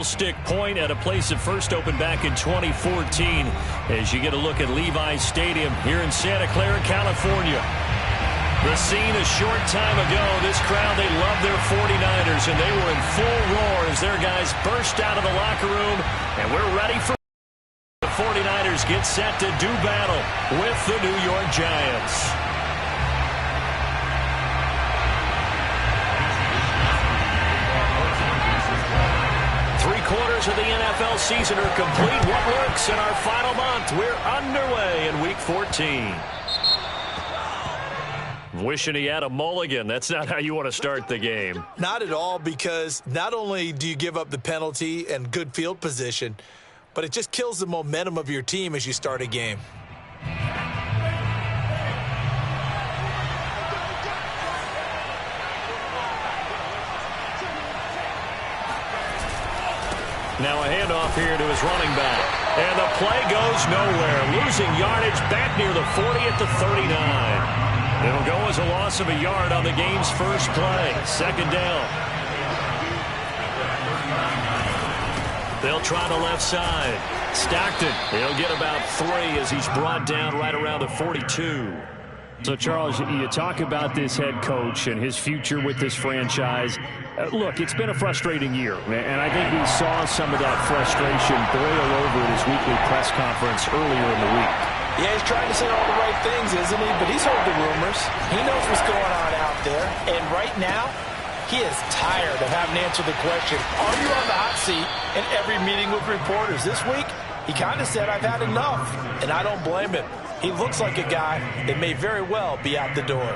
Stick point at a place that first opened back in 2014 as you get a look at Levi's Stadium here in Santa Clara, California. The scene a short time ago, this crowd, they love their 49ers, and they were in full roar as their guys burst out of the locker room, and we're ready for the 49ers get set to do battle with the New York Giants. Quarters of the NFL season are complete. What works in our final month? We're underway in Week 14. Wishing he had a mulligan. That's not how you want to start the game. Not at all, because not only do you give up the penalty and good field position, but it just kills the momentum of your team as you start a game. Now a handoff here to his running back. And the play goes nowhere. Losing yardage back near the 40 at the 39. It'll go as a loss of a yard on the game's first play. Second down. They'll try the left side. Stockton, he'll get about 3 as he's brought down right around the 42. So, Charles, you talk about this head coach and his future with this franchise. Look, it's been a frustrating year, and I think we saw some of that frustration boil over at his weekly press conference earlier in the week. Yeah, he's trying to say all the right things, isn't he? But he's heard the rumors. He knows what's going on out there. And right now, he is tired of having to answer the question, are you on the hot seat in every meeting with reporters? This week, he kind of said, I've had enough. And I don't blame him. He looks like a guy that may very well be out the door.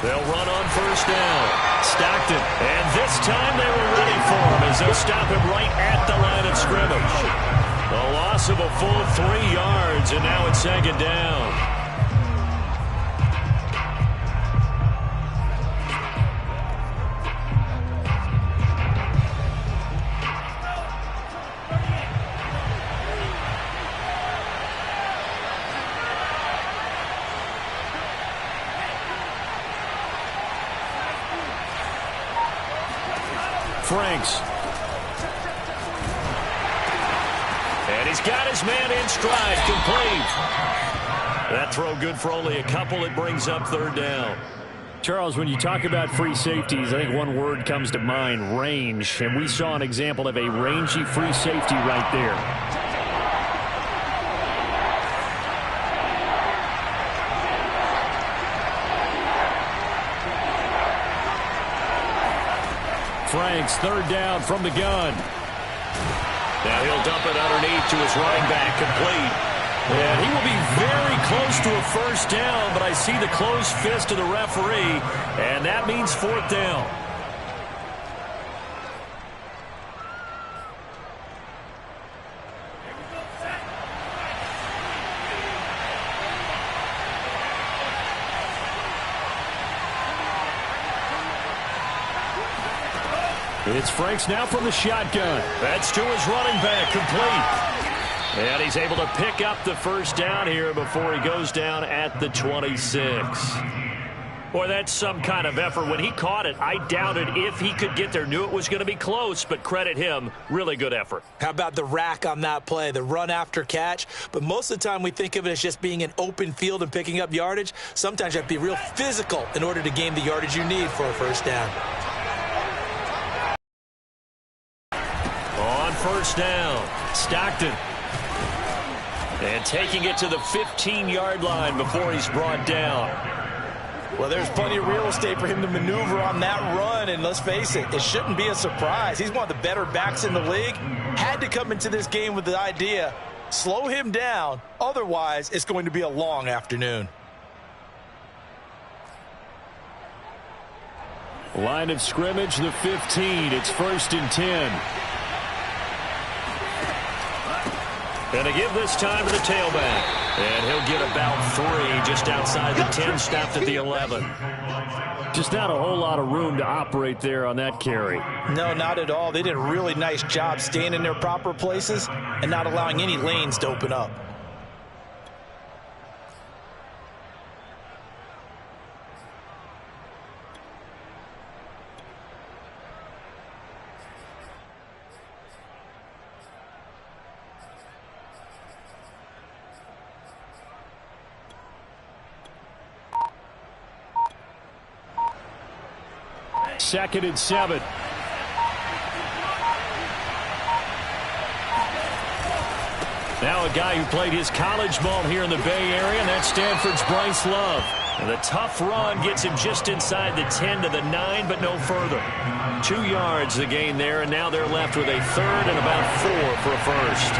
They'll run on first down. Stockton. And this time they were ready for him as they'll stop him right at the line of scrimmage. A loss of a full 3 yards, and now it's second down. Franks. And he's got his man in stride, complete. That throw good for only a couple. It brings up third down. Charles, when you talk about free safeties, I think one word comes to mind, range. And we saw an example of a rangy free safety right there. Franks, third down from the gun. Now he'll dump it underneath to his running back, complete. And he will be very close to a first down, but I see the closed fist of the referee, and that means fourth down. It's Franks now from the shotgun. That's to his running back, complete. And he's able to pick up the first down here before he goes down at the 26. Boy, that's some kind of effort. When he caught it, I doubted if he could get there. Knew it was going to be close, but credit him. Really good effort. How about the rack on that play, the run after catch? But most of the time we think of it as just being an open field and picking up yardage. Sometimes you have to be real physical in order to gain the yardage you need for a first down. On first down, Stockton. And taking it to the 15-yard line before he's brought down. Well, there's plenty of real estate for him to maneuver on that run, and let's face it, it shouldn't be a surprise. He's one of the better backs in the league. Had to come into this game with the idea, slow him down, otherwise it's going to be a long afternoon. Line of scrimmage, the 15. It's 1st and 10. And to give this time to the tailback. And he'll get about 3 just outside the 10, stopped at the 11. Just not a whole lot of room to operate there on that carry. No, not at all. They did a really nice job staying in their proper places and not allowing any lanes to open up. Second and 7. Now a guy who played his college ball here in the Bay Area, and that's Stanford's Bryce Love. And the tough run gets him just inside the 10 to the 9, but no further. 2 yards the gain there, and now they're left with a third and about 4 for a first.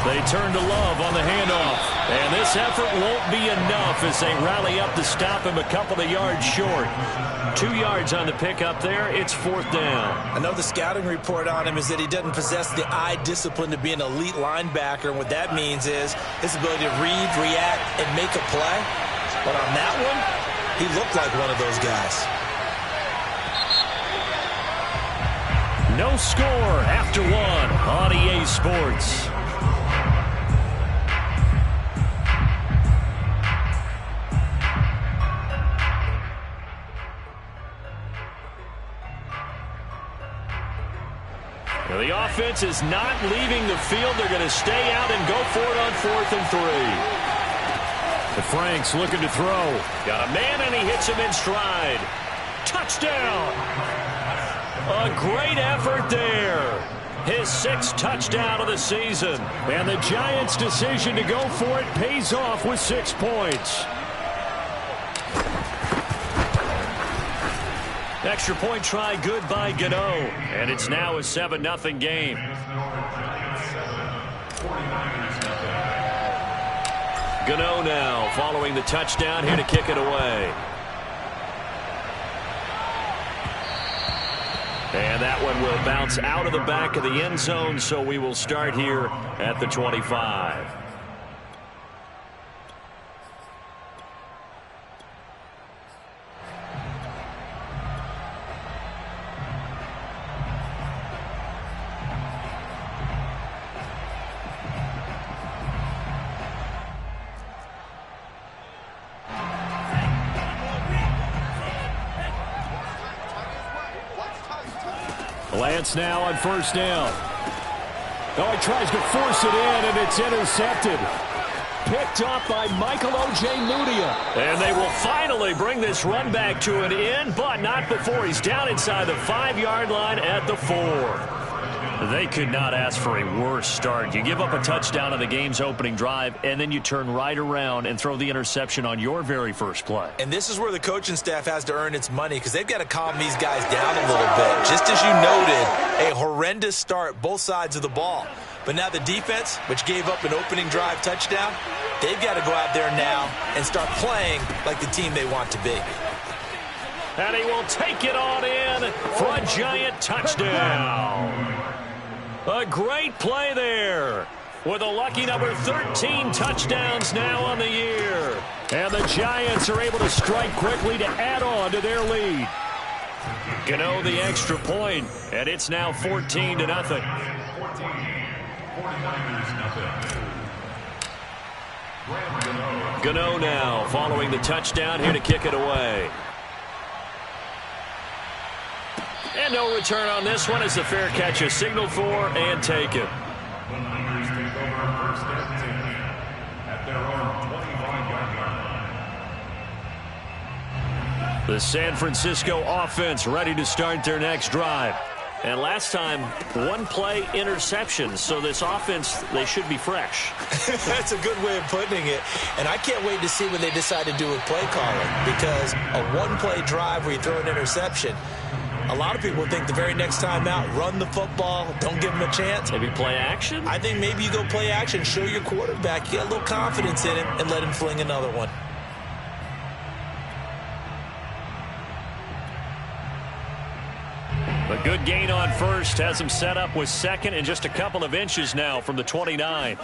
They turn to Love on the handoff. And this effort won't be enough as they rally up to stop him a couple of yards short. 2 yards on the pickup there. It's 4th down. I know the scouting report on him is that he doesn't possess the eye discipline to be an elite linebacker. And what that means is his ability to read, react, and make a play. But on that one, he looked like one of those guys. No score after 1 on EA Sports. The offense is not leaving the field. They're going to stay out and go for it on 4th and 3. The Franks looking to throw. Got a man, and he hits him in stride. Touchdown! A great effort there. His 6th touchdown of the season. And the Giants' decision to go for it pays off with 6 points. Extra point try good by Gano. And it's now a 7-0 game. Gano now following the touchdown here to kick it away. And that one will bounce out of the back of the end zone, so we will start here at the 25. Lance now on 1st down. Oh, he tries to force it in, and it's intercepted. Picked up by Michael Ojemudia. And they will finally bring this run back to an end, but not before he's down inside the 5-yard line at the 4. They could not ask for a worse start. You give up a touchdown on the game's opening drive, and then you turn right around and throw the interception on your very first play. And this is where the coaching staff has to earn its money because they've got to calm these guys down a little bit. Just as you noted, a horrendous start, both sides of the ball. But now the defense, which gave up an opening drive touchdown, they've got to go out there now and start playing like the team they want to be. And he will take it on in for a Giant touchdown. A great play there with a lucky number 13 touchdowns now on the year. And the Giants are able to strike quickly to add on to their lead. Gano the extra point, and it's now 14-0. Gano now following the touchdown here to kick it away. And no return on this one as the fair catch is signaled for and taken. The San Francisco offense ready to start their next drive. And last time, 1-play interception. So this offense, they should be fresh. That's a good way of putting it. And I can't wait to see when they decide to do with play calling. Because a 1-play drive where you throw an interception, a lot of people think the very next time out, run the football, don't give him a chance. Maybe play action? I think maybe you go play action, show your quarterback, get a little confidence in him, and let him fling another one. A good gain on first has him set up with second and just a couple of inches now from the 29.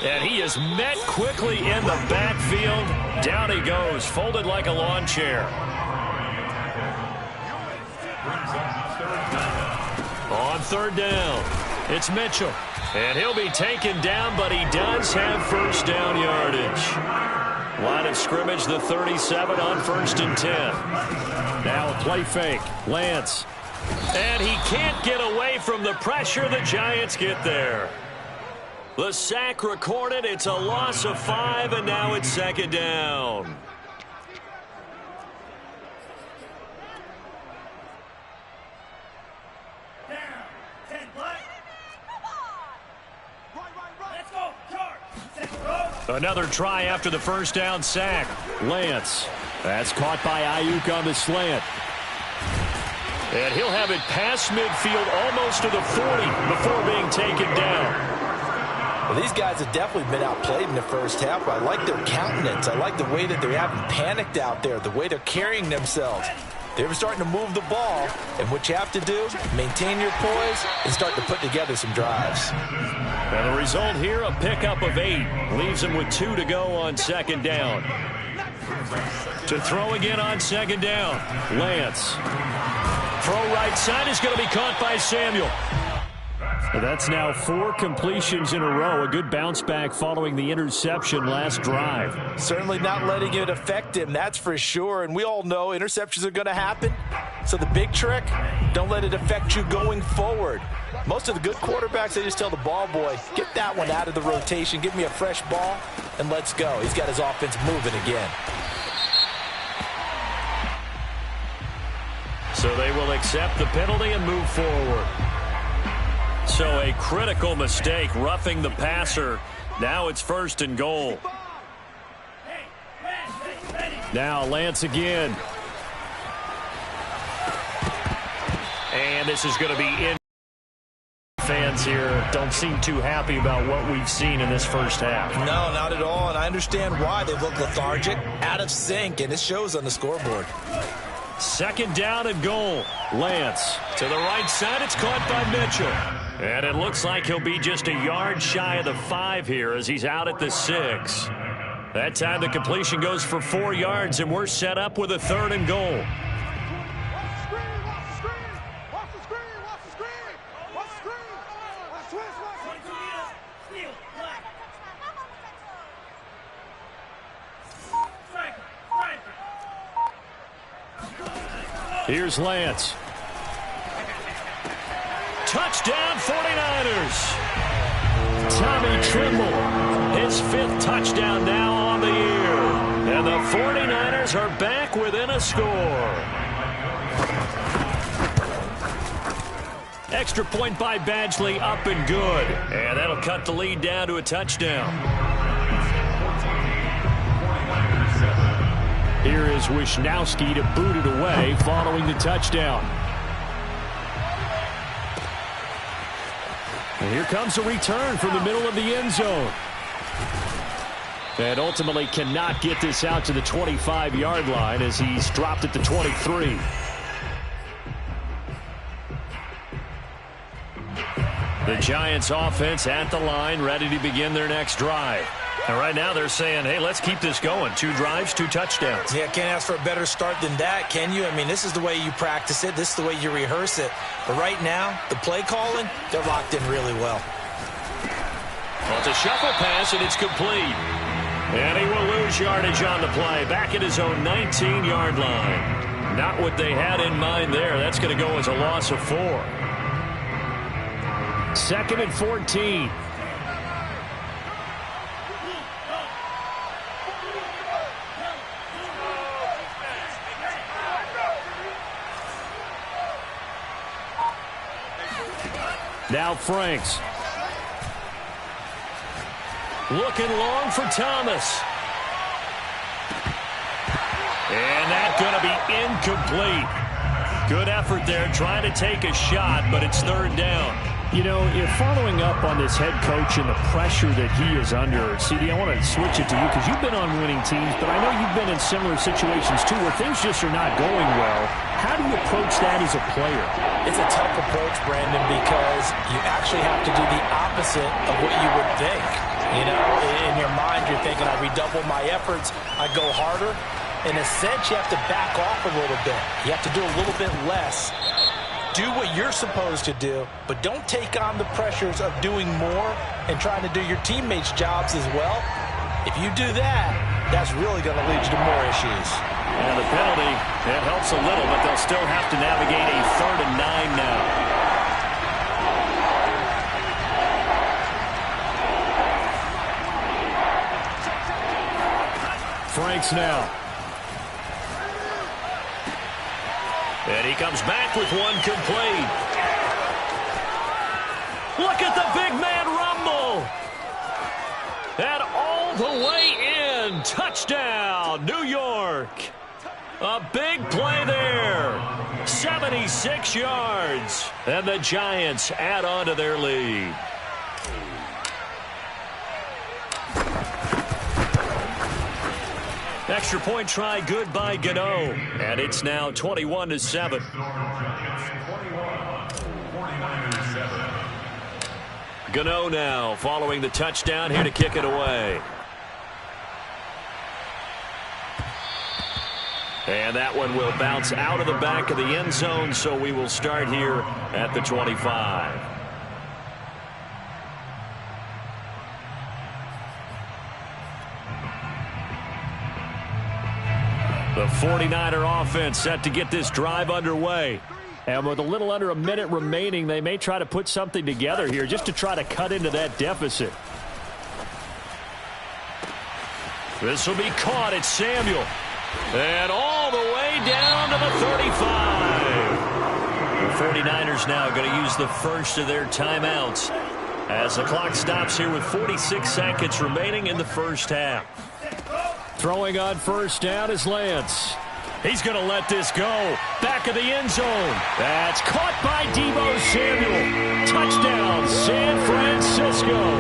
And he is met quickly in the backfield. Down he goes, folded like a lawn chair. On third down, it's Mitchell. And he'll be taken down, but he does have first down yardage. Line of scrimmage, the 37 on 1st and 10. Now a play fake. Lance. And he can't get away from the pressure. The Giants get there. The sack recorded. It's a loss of 5, and now it's 2nd down. Another try after the first down sack. Lance. That's caught by Ayuk on the slant. And he'll have it past midfield almost to the 40 before being taken down. Well, these guys have definitely been outplayed in the first half. I like their countenance. I like the way that they haven't panicked out there, the way they're carrying themselves. They're starting to move the ball, and what you have to do, maintain your poise and start to put together some drives. And the result here, a pickup of 8. Leaves him with 2 to go on 2nd down. To throw again on 2nd down. Lance. Throw right side is going to be caught by Samuel. That's now 4 completions in a row. A good bounce back following the interception last drive. Certainly not letting it affect him, that's for sure. And we all know interceptions are going to happen. So the big trick, don't let it affect you going forward. Most of the good quarterbacks, they just tell the ball boy, get that one out of the rotation, give me a fresh ball, and let's go. He's got his offense moving again. So they will accept the penalty and move forward. So a critical mistake, roughing the passer. Now it's 1st and goal. Now Lance again. And this is going to be in. Fans here don't seem too happy about what we've seen in this first half. No, not at all, and I understand why. They look lethargic, out of sync, and it shows on the scoreboard. 2nd down and goal. Lance to the right side. It's caught by Mitchell. And it looks like he'll be just a yard shy of the 5 here as he's out at the 6. That time the completion goes for 4 yards, and we're set up with a 3rd and goal. Here's Lance. Touchdown 49ers. Tommy Tremble, his 5th touchdown now on the year. And the 49ers are back within a score. Extra point by Badgley, up and good. And that'll cut the lead down to a touchdown. Here is Wisnowski to boot it away following the touchdown. And here comes a return from the middle of the end zone. And ultimately cannot get this out to the 25-yard line as he's dropped at the 23. The Giants offense at the line, ready to begin their next drive. And right now they're saying, hey, let's keep this going. 2 drives, 2 touchdowns. Yeah, can't ask for a better start than that, can you? I mean, this is the way you practice it. This is the way you rehearse it. But right now, the play calling, they're locked in really well. Well, it's a shuffle pass, and it's complete. And he will lose yardage on the play. Back at his own 19-yard line. Not what they had in mind there. That's going to go as a loss of 4. 2nd and 14. Now Franks. Looking long for Thomas. And that's going to be incomplete. Good effort there trying to take a shot, but it's 3rd down. You know, if following up on this head coach and the pressure that he is under, CD, I want to switch it to you because you've been on winning teams, but I know you've been in similar situations too where things just are not going well. How do you approach that as a player? It's a tough approach, Brandon, because you actually have to do the opposite of what you would think. You know, in your mind, you're thinking, I redouble my efforts, I go harder. In a sense, you have to back off a little bit. You have to do a little bit less. Do what you're supposed to do, but don't take on the pressures of doing more and trying to do your teammates' jobs as well. If you do that, that's really going to lead you to more issues. And the penalty, it helps a little, but they'll still have to navigate a 3rd and 9 now. Franks now. And he comes back with one complete. Look at the big man rumble. And all the way in. Touchdown, New York. A big play there. 76 yards. And the Giants add on to their lead. Extra point try good by Gano. And it's now 21-7. Gano now following the touchdown here to kick it away. And that one will bounce out of the back of the end zone, so we will start here at the 25. The 49er offense set to get this drive underway. And with a little under a minute remaining, they may try to put something together here just to try to cut into that deficit. This will be caught. It's Samuel. And all the way down to the 35. The 49ers now going to use the first of their timeouts as the clock stops here with 46 seconds remaining in the first half. Throwing on first down is Lance. He's going to let this go. Back of the end zone. That's caught by Deebo Samuel. Touchdown, San Francisco.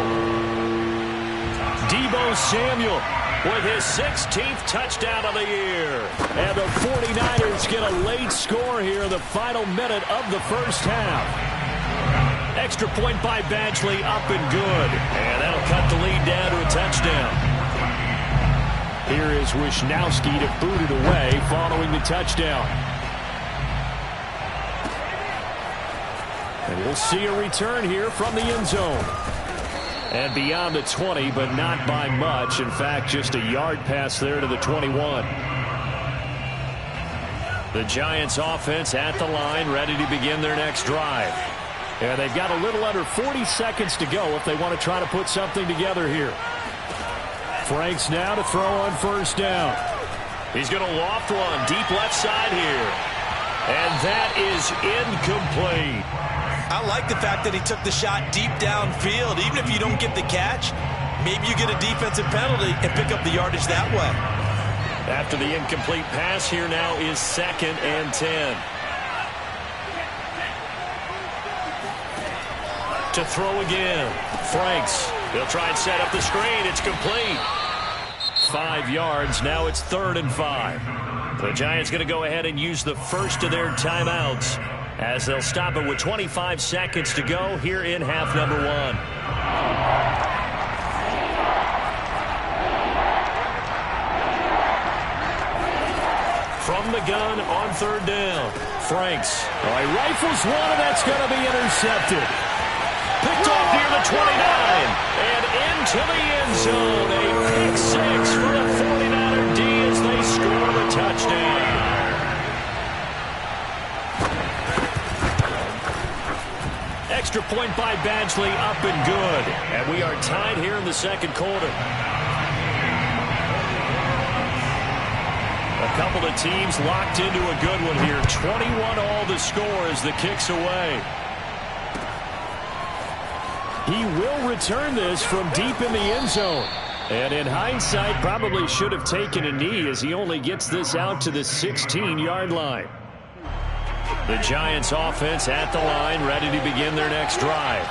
Deebo Samuel with his 16th touchdown of the year. And the 49ers get a late score here in the final minute of the first half. Extra point by Badgley, up and good. And that'll cut the lead down to a touchdown. Here is Wisnowski to boot it away following the touchdown. And we'll see a return here from the end zone. And beyond the 20, but not by much. In fact, just a yard pass there to the 21. The Giants offense at the line, ready to begin their next drive. And they've got a little under 40 seconds to go if they want to try to put something together here. Franks now to throw on first down. He's going to loft one deep left side here. And that is incomplete. I like the fact that he took the shot deep downfield. Even if you don't get the catch, maybe you get a defensive penalty and pick up the yardage that way. After the incomplete pass, here now is 2nd and 10. To throw again. Franks. They'll try and set up the screen. It's complete. 5 yards. Now it's 3rd and 5. The Giants going to go ahead and use the first of their timeouts as they'll stop it with 25 seconds to go here in half number 1. From the gun on 3rd down. Franks. He rifles one, and that's going to be intercepted. Picked off near the 29 and into the end zone. A pick 6 for the 49er D as they score the touchdown. Extra point by Badgley, up and good. And we are tied here in the second quarter. A couple of teams locked into a good one here. 21 all the score as the kick's away. He will return this from deep in the end zone. And in hindsight, probably should have taken a knee as he only gets this out to the 16-yard line. The Giants offense at the line, ready to begin their next drive.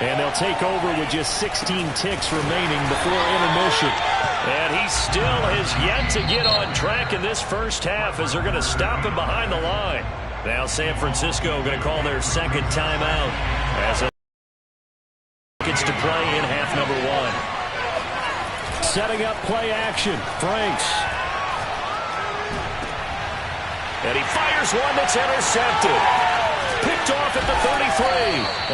And they'll take over with just 16 ticks remaining before intermission. And he still has yet to get on track in this first half as they're going to stop him behind the line. Now San Francisco going to call their second timeout as it gets to play in half number 1. Setting up play action. Franks. And he fires one that's intercepted. Picked off at the 33.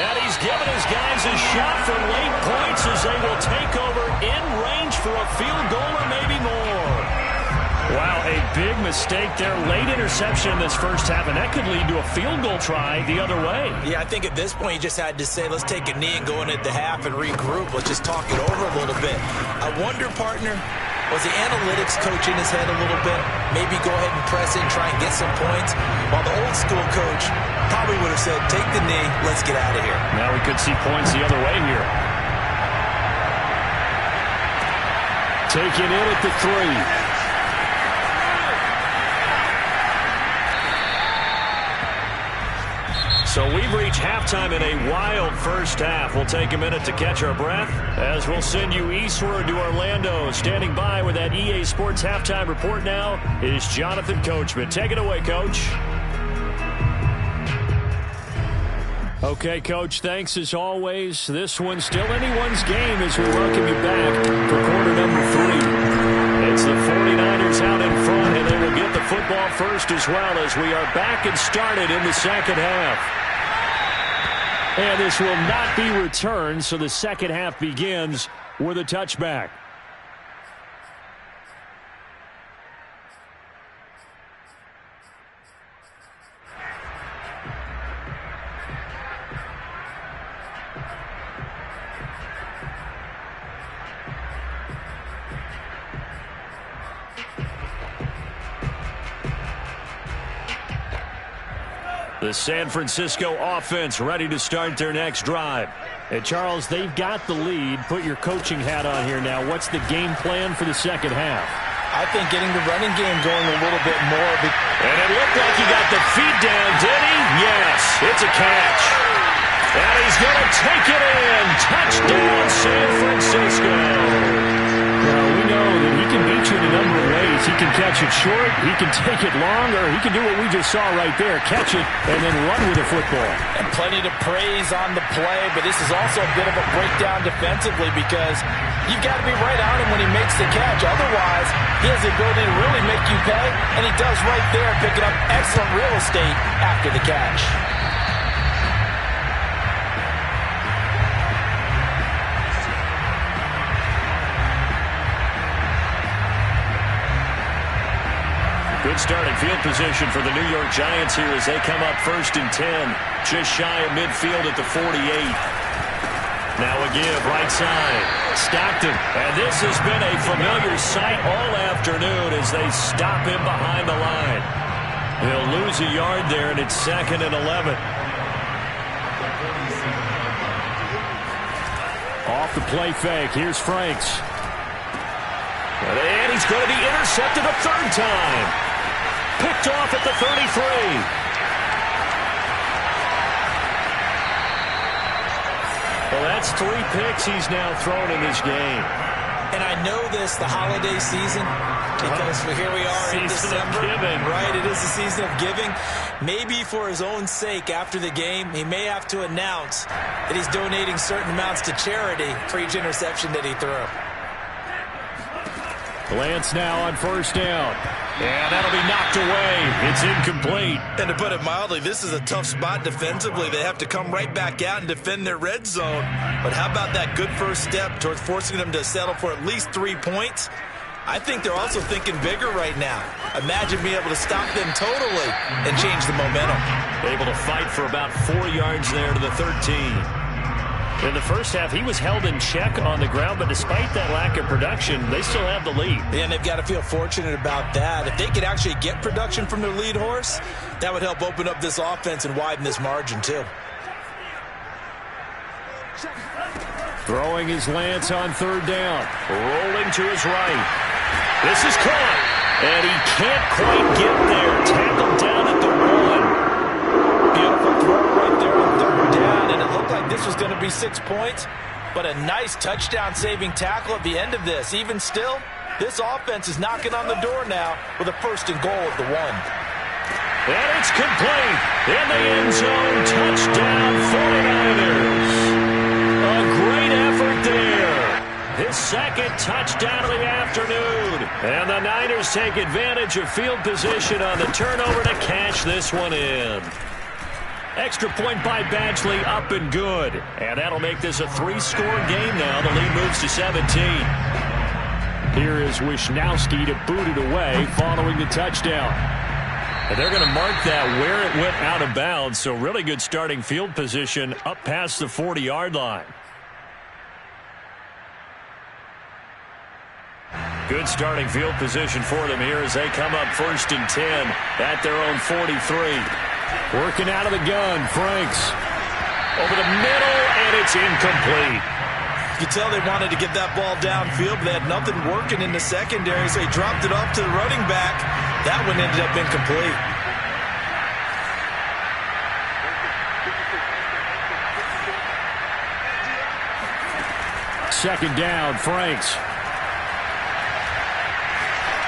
And he's given his guys a shot for late points as they will take over in range for a field goal or maybe more. Wow, a big mistake there. Late interception in this first half, and that could lead to a field goal try the other way. Yeah, I think at this point you just had to say, let's take a knee and go into the half and regroup. Let's just talk it over a little bit. I wonder, partner, was the analytics coach in his head a little bit? Maybe go ahead and press it and try and get some points? While the old school coach probably would have said, take the knee, let's get out of here. Now we could see points the other way here. Taken in at the 3. So we've reached halftime in a wild first half. We'll take a minute to catch our breath as we'll send you eastward to Orlando. Standing by with that EA Sports halftime report now is Jonathan Coachman. Take it away, Coach. Okay, Coach, thanks as always. This one's still anyone's game as we welcome you back for quarter number 3. It's the 49ers out in front, and they will get the football first as well as we are back and started in the second half. And this will not be returned, so the second half begins with a touchback. The San Francisco offense ready to start their next drive. And Charles, they've got the lead. Put your coaching hat on here now. What's the game plan for the second half? I think getting the running game going a little bit more. And it looked like he got the feet down, did he? Yes, it's a catch. And he's going to take it in. Touchdown, San Francisco. Well, we know that he can beat you in a number of ways. He can catch it short, he can take it long, or he can do what we just saw right there, catch it and then run with the football. And plenty to praise on the play, but this is also a bit of a breakdown defensively because you've got to be right on him when he makes the catch. Otherwise, he has the ability to really make you pay, and he does right there, picking up excellent real estate after the catch. Good starting field position for the New York Giants here as they come up 1st and 10. Just shy of midfield at the 48. Now a give, right side. Stockton. And this has been a familiar sight all afternoon as they stop him behind the line. He'll lose a yard there, and it's 2nd and 11. Off the play fake. Here's Franks. And he's going to be intercepted a 3rd time. Picked off at the 33. Well, that's 3 picks he's now thrown in this game. And I know this, the holiday season, because here we are in December. Right, it is the season of giving. Maybe for his own sake, after the game, he may have to announce that he's donating certain amounts to charity for each interception that he threw. Lance now on 1st down. And that'll be knocked away. It's incomplete. And to put it mildly, this is a tough spot defensively. They have to come right back out and defend their red zone. But how about that good first step towards forcing them to settle for at least 3 points? I think they're also thinking bigger right now. Imagine being able to stop them totally and change the momentum. Able to fight for about 4 yards there to the 13. In the first half, he was held in check on the ground, but despite that lack of production, they still have the lead. And they've got to feel fortunate about that. If they could actually get production from their lead horse, that would help open up this offense and widen this margin too. Throwing his Lance on 3rd down. Rolling to his right. This is caught. And he can't quite get there. Tackled down at the 1. looked like this was going to be 6 points, but a nice touchdown-saving tackle at the end of this. Even still, this offense is knocking on the door now with a 1st and goal at the 1. And it's complete. In the end zone, touchdown 49ers. A great effort there. His 2nd touchdown of the afternoon. And the Niners take advantage of field position on the turnover to cash this one in. Extra point by Badgley, up and good. And that'll make this a 3-score game now. The lead moves to 17. Here is Wisnowski to boot it away following the touchdown. And they're going to mark that where it went out of bounds. So really good starting field position up past the 40-yard line. Good starting field position for them here as they come up 1st and 10 at their own 43. Working out of the gun, Franks. Over the middle, and it's incomplete. You can tell they wanted to get that ball downfield, but they had nothing working in the secondary, so he dropped it off to the running back. That one ended up incomplete. Second down, Franks.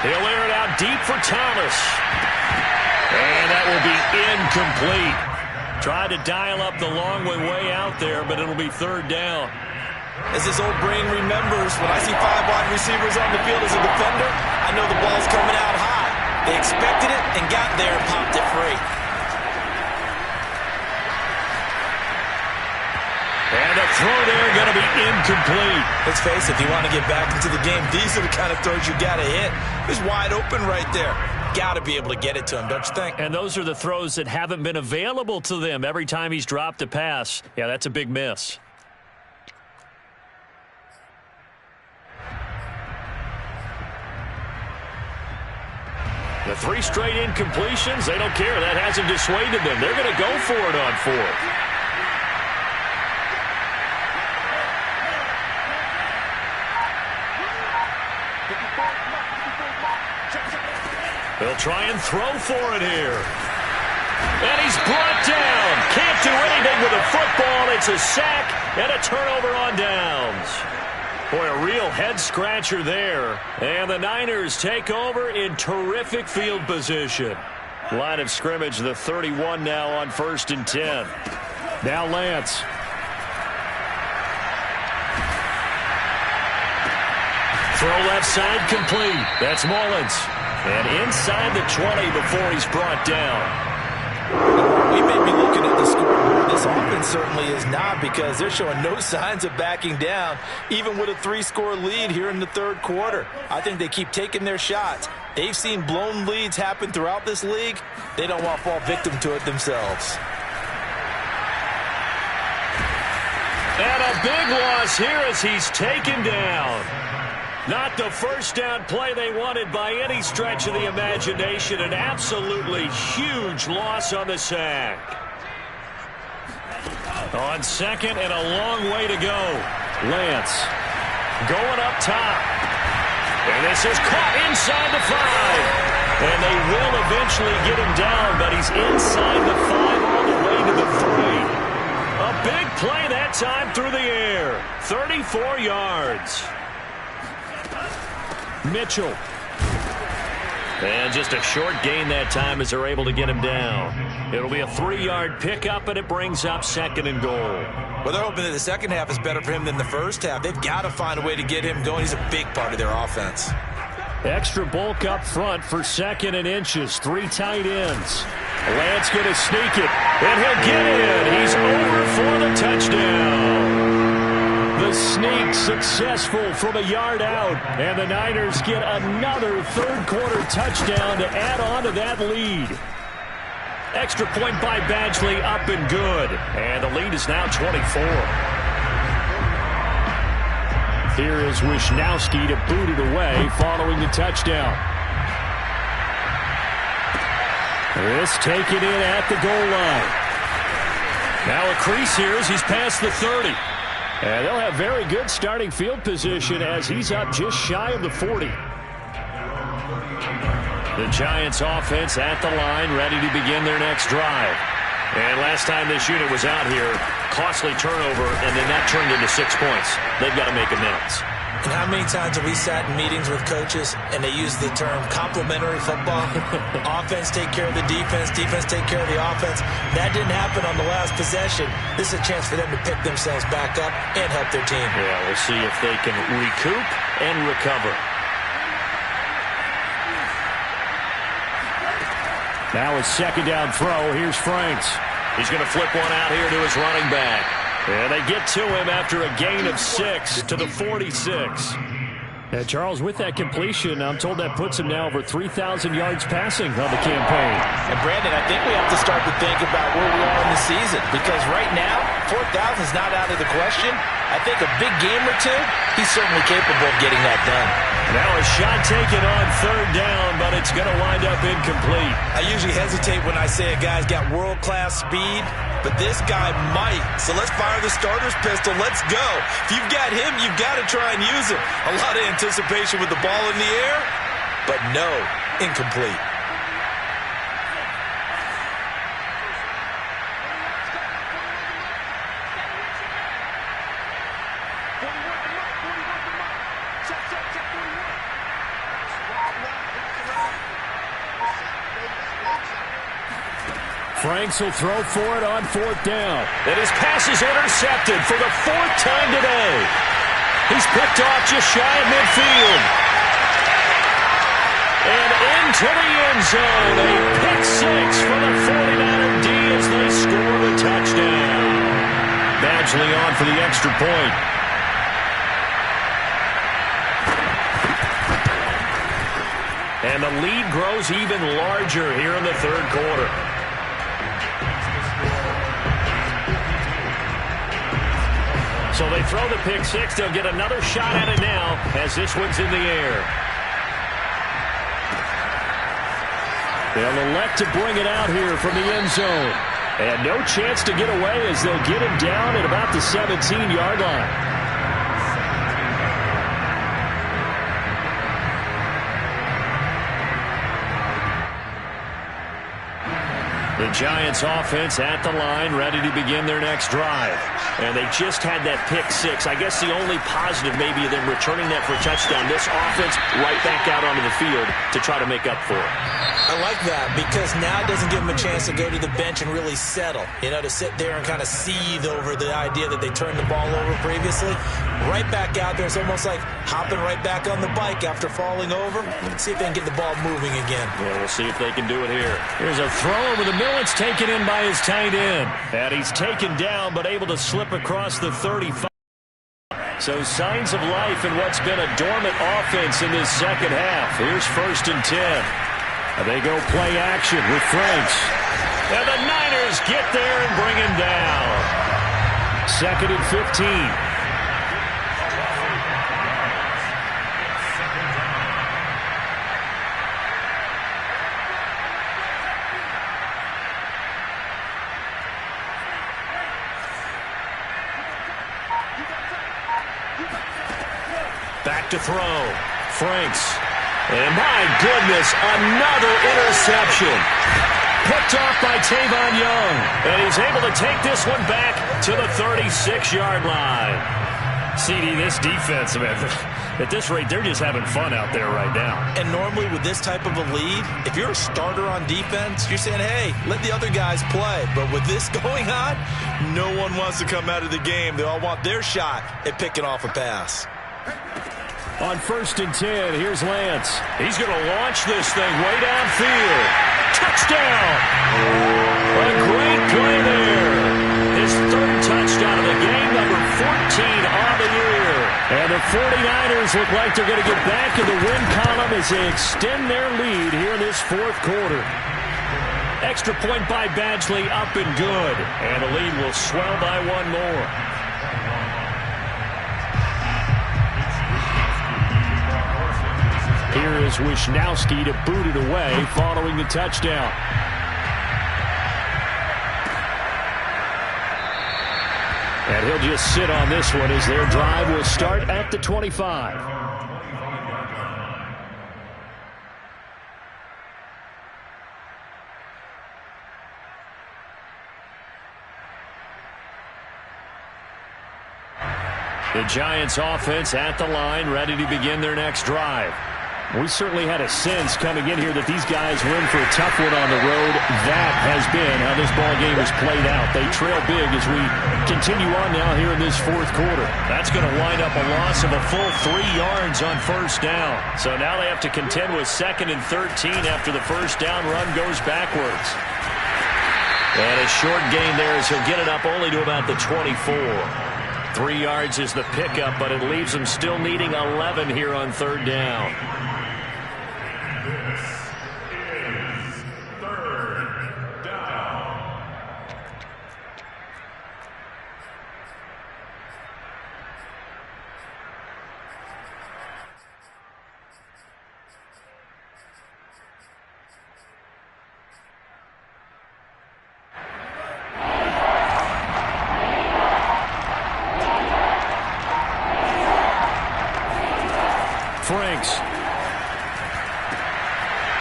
He'll air it out deep for Thomas. And that will be incomplete. Tried to dial up the long way out there, but it'll be 3rd down. As his old brain remembers, when I see 5 wide receivers on the field as a defender, I know the ball's coming out high. They expected it and got there and popped it free. And the throw there going to be incomplete. Let's face it, if you want to get back into the game, these are the kind of throws you got to hit. He's wide open right there. Got to be able to get it to him, don't you think? And those are the throws that haven't been available to them every time he's dropped a pass. Yeah, that's a big miss. The 3 straight incompletions, they don't care. That hasn't dissuaded them. They're going to go for it on 4th. They'll try and throw for it here. And he's brought down. Can't do anything with a football. It's a sack and a turnover on downs. Boy, a real head-scratcher there. And the Niners take over in terrific field position. Line of scrimmage, the 31 now on 1st and 10. Now Lance. Throw left side complete. That's Mullins. And inside the 20 before he's brought down. We may be looking at the scoreboard. This offense certainly is not, because they're showing no signs of backing down, even with a 3-score lead here in the 3rd quarter. I think they keep taking their shots. They've seen blown leads happen throughout this league. They don't want to fall victim to it themselves. And a big loss here as he's taken down. Not the first down play they wanted by any stretch of the imagination. An absolutely huge loss on the sack. On 2nd and a long way to go. Lance going up top. And this is caught inside the 5. And they will eventually get him down, but he's inside the 5 all the way to the 3. A big play that time through the air. 34 yards. Mitchell. And just a short gain that time as they're able to get him down. It'll be a 3-yard pickup, and it brings up 2nd and goal. Well, they're hoping that the second half is better for him than the first half. They've got to find a way to get him going. He's a big part of their offense. Extra bulk up front for 2nd and inches. 3 tight ends. Lance going to sneak it, and he'll get in. He's over for the touchdown. The sneak successful from a yard out, and the Niners get another 3rd quarter touchdown to add on to that lead. Extra point by Badgley, up and good, and the lead is now 24. Here is Wisnowski to boot it away following the touchdown. This taken in at the goal line. Now a crease here as he's past the 30. And they'll have very good starting field position as he's up just shy of the 40. The Giants offense at the line, ready to begin their next drive. And last time this unit was out here, costly turnover, and then that turned into 6 points. They've got to make amends. And how many times have we sat in meetings with coaches and they use the term complementary football? Offense take care of the defense, defense take care of the offense. That didn't happen on the last possession. This is a chance for them to pick themselves back up and help their team. Yeah, we'll see if they can recoup and recover. Now a second down throw. Here's Franks. He's going to flip one out here to his running back. And they get to him after a gain of 6 to the 46. And Charles, with that completion, I'm told that puts him now over 3,000 yards passing on the campaign. And Brandon, I think we have to start to think about where we are in the season, because right now, 4,000 is not out of the question. I think a big game or two, he's certainly capable of getting that done. Now a shot taken on third down, but it's going to wind up incomplete. I usually hesitate when I say a guy's got world-class speed, but this guy might. So let's fire the starter's pistol. Let's go. If you've got him, you've got to try and use him. A lot of anticipation with the ball in the air, but no, incomplete. Franks will throw for it on fourth down. And his pass is intercepted for the 4th time today. He's picked off just shy of midfield. And into the end zone. A pick 6 for the 49er D as they score the touchdown. Badgley on for the extra point. And the lead grows even larger here in the third quarter. So they throw the pick 6. They'll get another shot at it now as this one's in the air. They'll elect to bring it out here from the end zone. And no chance to get away as they'll get him down at about the 17-yard line. The Giants offense at the line, ready to begin their next drive. And they just had that pick 6. I guess the only positive maybe of them returning that for a touchdown. This offense right back out onto the field to try to make up for it. I like that because now it doesn't give them a chance to go to the bench and really settle. You know, to sit there and kind of seethe over the idea that they turned the ball over previously. Right back out there. It's almost like hopping right back on the bike after falling over. See if they can get the ball moving again. Yeah, we'll see if they can do it here. Here's a throw over the middle. It's taken in by his tight end. And he's taken down but able to slip across the 35. So signs of life in what's been a dormant offense in this second half. Here's 1st and 10. And they go play action with Franks. And the Niners get there and bring him down. 2nd and 15. Back to throw. Franks. And my goodness, another interception. Picked off by Tavon Young. And he's able to take this one back to the 36-yard line. CD, this defense, man, at this rate, they're just having fun out there right now. And normally with this type of a lead, if you're a starter on defense, you're saying, hey, let the other guys play. But with this going on, no one wants to come out of the game. They all want their shot at picking off a pass. On 1st and 10, here's Lance. He's going to launch this thing way downfield. Touchdown! A great play there. His 3rd touchdown of the game, number 14 on the year. And the 49ers look like they're going to get back in the win column as they extend their lead here in this 4th quarter. Extra point by Badgley, up and good. And the lead will swell by 1 more. Here is Wisnowski to boot it away following the touchdown. And he'll just sit on this one as their drive will start at the 25. The Giants offense at the line, ready to begin their next drive. We certainly had a sense coming in here that these guys were in for a tough one on the road. That has been how this ball game has played out. They trail big as we continue on now here in this fourth quarter. That's going to wind up a loss of a full 3 yards on first down. So now they have to contend with 2nd and 13 after the first down run goes backwards. And a short gain there as he'll get it up only to about the 24. 3 yards is the pickup, but it leaves them still needing 11 here on third down. Franks.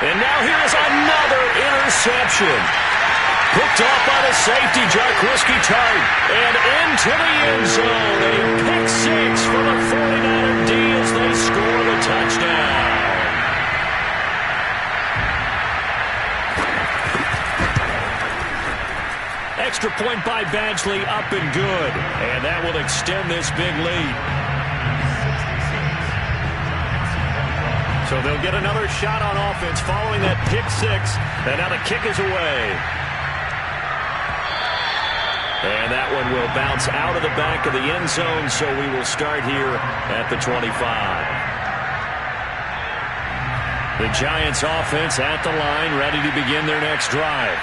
And now here's another interception. Picked off by the safety, Jarquiski Tart. And into the end zone. A pick 6 for the 49er D as they score the touchdown. Extra point by Badgley, up and good. And that will extend this big lead. So they'll get another shot on offense following that pick 6. And now the kick is away. And that one will bounce out of the back of the end zone, so we will start here at the 25. The Giants offense at the line, ready to begin their next drive.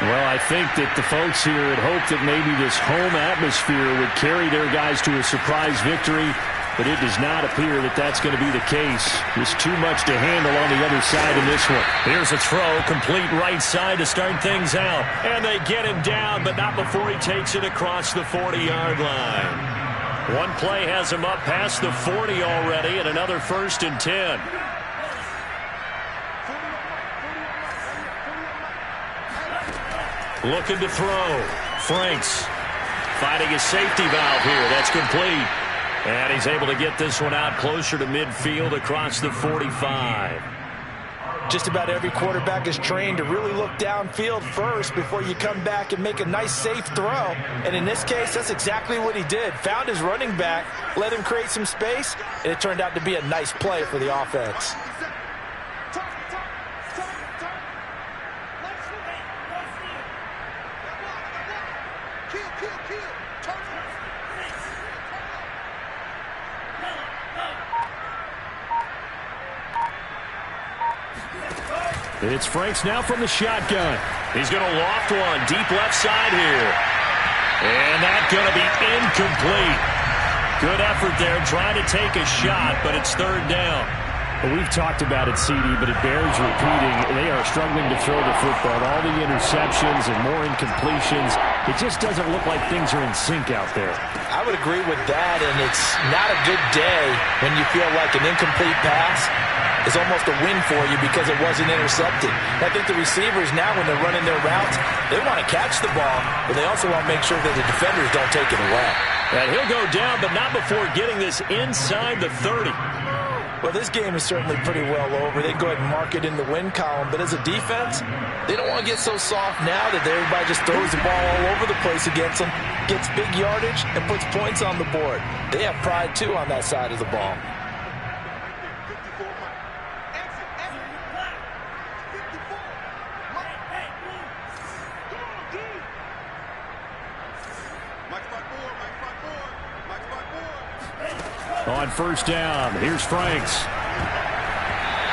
Well, I think that the folks here had hoped that maybe this home atmosphere would carry their guys to a surprise victory. But it does not appear that that's going to be the case. Just too much to handle on the other side in this one. Here's a throw, complete right side to start things out. And they get him down, but not before he takes it across the 40-yard line. One play has him up past the 40 already, and another 1st and 10. Looking to throw. Franks finding a safety valve here. That's complete. And he's able to get this one out closer to midfield across the 45. Just about every quarterback is trained to really look downfield first before you come back and make a nice, safe throw. And in this case, that's exactly what he did. Found his running back, let him create some space, and it turned out to be a nice play for the offense. It's Franks now from the shotgun. He's going to loft one deep left side here. And that's going to be incomplete. Good effort there trying to take a shot, but it's third down. Well, we've talked about it, CD, but it bears repeating. They are struggling to throw the football. All the interceptions and more incompletions. It just doesn't look like things are in sync out there. I would agree with that, and it's not a good day when you feel like an incomplete pass is almost a win for you because it wasn't intercepted. I think the receivers now, when they're running their routes, they want to catch the ball, but they also want to make sure that the defenders don't take it away. And he'll go down, but not before getting this inside the 30. Well, this game is certainly pretty well over. They can go ahead and mark it in the win column, but as a defense, they don't want to get so soft now that everybody just throws the ball all over the place against them, gets big yardage, and puts points on the board. They have pride, too, on that side of the ball. On first down, here's Franks.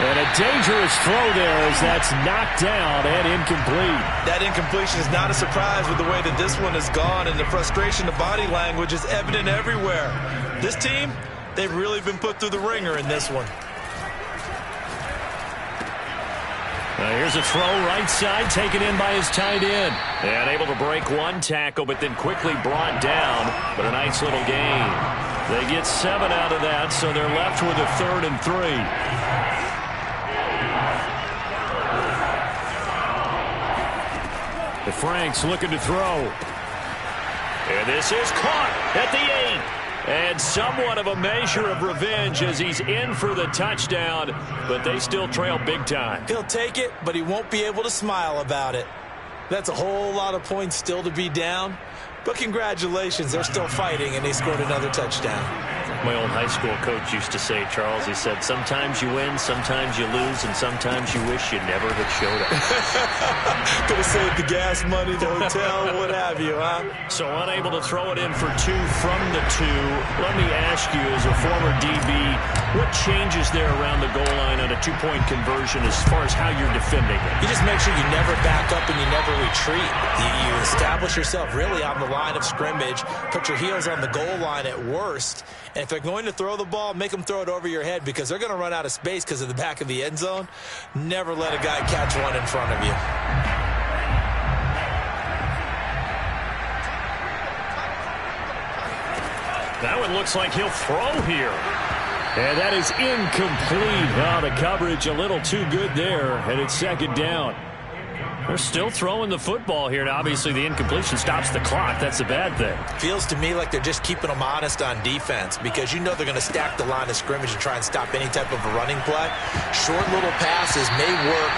And a dangerous throw there as that's knocked down and incomplete. That incompletion is not a surprise with the way that this one has gone, and the frustration, the body language is evident everywhere. This team, they've really been put through the ringer in this one. Here's a throw right side taken in by his tight end. And able to break one tackle, but then quickly brought down. But a nice little gain. They get 7 out of that, so they're left with a 3rd and 3. The Franks looking to throw. And this is caught at the 8. And somewhat of a measure of revenge as he's in for the touchdown, but they still trail big time. He'll take it, but he won't be able to smile about it. That's a whole lot of points still to be down. But congratulations, they're still fighting, and they scored another touchdown. My old high school coach used to say, Charles, he said, sometimes you win, sometimes you lose, and sometimes you wish you never had showed up. Could have saved the gas money, the hotel, what have you, huh? So unable to throw it in for two from the two. Let me ask you, as a former DB, what changes there around the goal line on a two-point conversion as far as how you're defending it? You just make sure you never back up and you never retreat. You establish yourself really on the line of scrimmage, put your heels on the goal line at worst, and if they're going to throw the ball, make them throw it over your head because they're going to run out of space because of the back of the end zone. Never let a guy catch one in front of you. That one looks like he'll throw here. And that is incomplete. Oh, the coverage a little too good there, and it's second down. They're still throwing the football here, and obviously the incompletion stops the clock. That's a bad thing. Feels to me like they're just keeping them honest on defense because you know they're going to stack the line of scrimmage and try and stop any type of a running play. Short little passes may work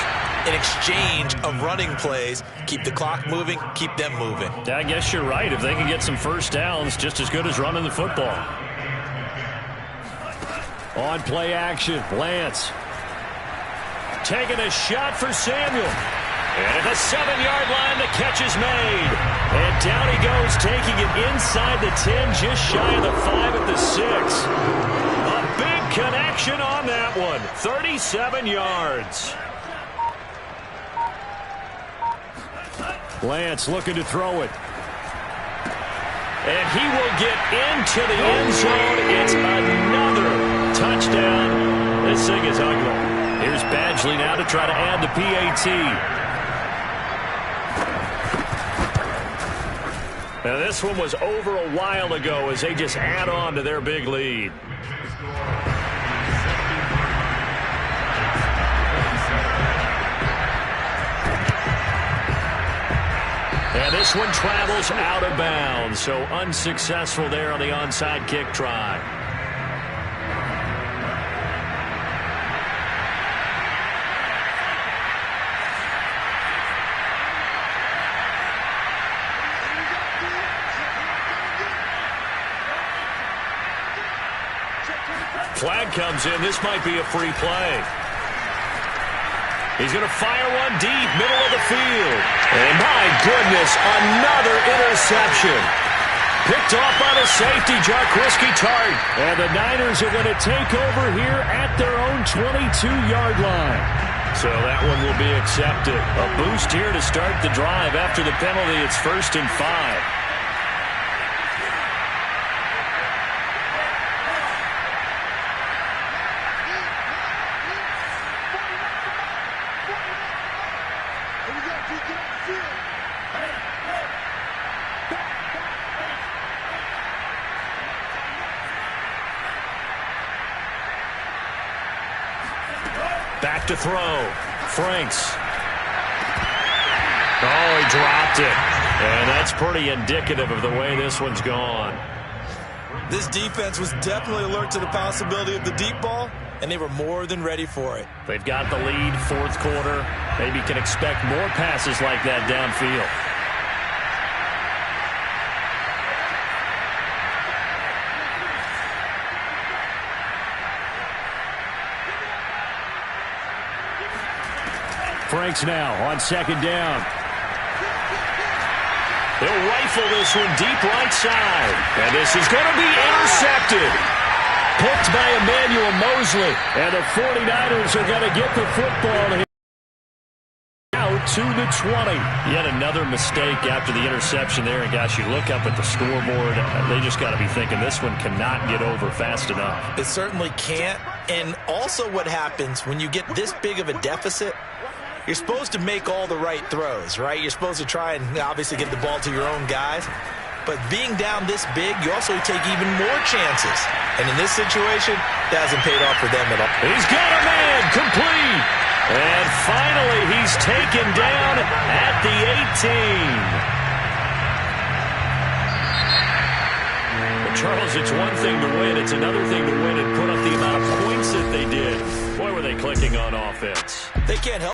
in exchange of running plays. Keep the clock moving, keep them moving. I guess you're right. If they can get some first downs, just as good as running the football. On play action, Lance. Taking a shot for Samuel. And at the 7-yard line, the catch is made. And down he goes, taking it inside the 10, just shy of the 5 at the 6. A big connection on that one. 37 yards. Lance looking to throw it. And he will get into the end zone. It's another touchdown. This thing is ugly. Here's Badgley now to try to add the PAT. Now this one was over a while ago as they just add on to their big lead. And this one travels out of bounds, so unsuccessful there on the onside kick try. Flag comes in. This might be a free play. He's going to fire one deep, middle of the field. And my goodness, another interception. Picked off by the safety, Jarquiski Tart. And the Niners are going to take over here at their own 22-yard line. So that one will be accepted. A boost here to start the drive. After the penalty, it's 1st and 5. Back to throw. Franks. Oh, he dropped it. And that's pretty indicative of the way this one's gone. This defense was definitely alert to the possibility of the deep ball, and they were more than ready for it. They've got the lead, 4th quarter. Maybe can expect more passes like that downfield. Franks now on 2nd down. They'll rifle this one deep right side. And this is going to be intercepted. Picked by Emmanuel Mosley. And the 49ers are going to get the football out to the 20. Yet another mistake after the interception there. And gosh, you look up at the scoreboard. They just got to be thinking this one cannot get over fast enough. It certainly can't. And also what happens when you get this big of a deficit, you're supposed to make all the right throws, right? You're supposed to try and obviously get the ball to your own guys. But being down this big, you also take even more chances. And in this situation, that hasn't paid off for them at all. He's got a man, complete. And finally, he's taken down at the 18. Charles, because it's one thing to win, it's another thing to win and put up the amount of points that they did. Boy, were they clicking on offense. They can't help